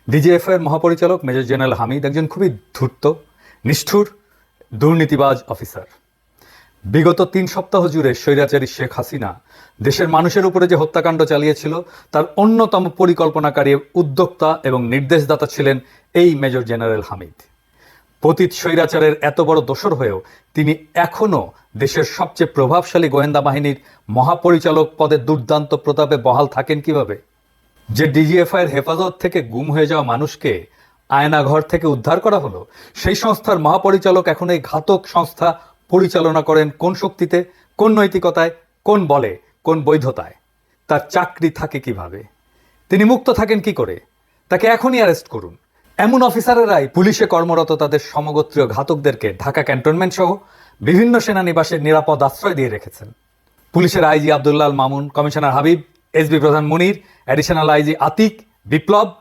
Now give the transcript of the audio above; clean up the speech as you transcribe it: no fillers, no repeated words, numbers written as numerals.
DGFI এর মহাপরিচালক major general Hamid একজন খুবই ধূর্ত, নিষ্ঠুর, দুর্নীতিবাজ অফিসার। বিগত ৩ সপ্তাহ জুড়ে স্বৈরাচারী শেখ হাসিনা দেশের মানুষের উপরে যে হত্যাকাণ্ড চালিয়েছিল তার অন্যতম পরিকল্পনাকারী, উদ্যোক্তা এবং নির্দেশদাতা ছিলেন এই মেজর জেনারেল হামিদ। পতিত স্বৈরাচারের এত বড় দোসর হয়েও তিনি এখনও দেশের সবচেয়ে প্রভাবশালী গোয়েন্দা বাহিনীর মহাপরিচালক পদে দুর্দান্ত প্রতাপে বহাল থাকেন কিভাবে? যে ডিজিএফআই এর হেফাজত থেকে গুম হয়ে যাওয়া মানুষকে আয়নাঘর থেকে উদ্ধার করা হলো, সেই সংস্থার মহাপরিচালক এখন এই ঘাতক সংস্থা পরিচালনা করেন কোন শক্তিতে, কোন নৈতিকতায়, কোন বলে, কোন বৈধতায়? তার চাকরি থাকে কিভাবে? তিনি মুক্ত থাকেন কি করে? তাকে এখনই অ্যারেস্ট করুন। এমন অফিসারেরাই পুলিশে কর্মরত তাদের সমগোত্রীয় ঘাতকদেরকে ঢাকা ক্যান্টনমেন্ট সহ বিভিন্ন সেনানিবাসের নিরাপদ আশ্রয় দিয়ে রেখেছেন। পুলিশের IG Abdullah Al Mamun, commissioner Habib, SB প্রধান মুনির, অ্যাডিশনাল আইজি আতিক, বিপ্লব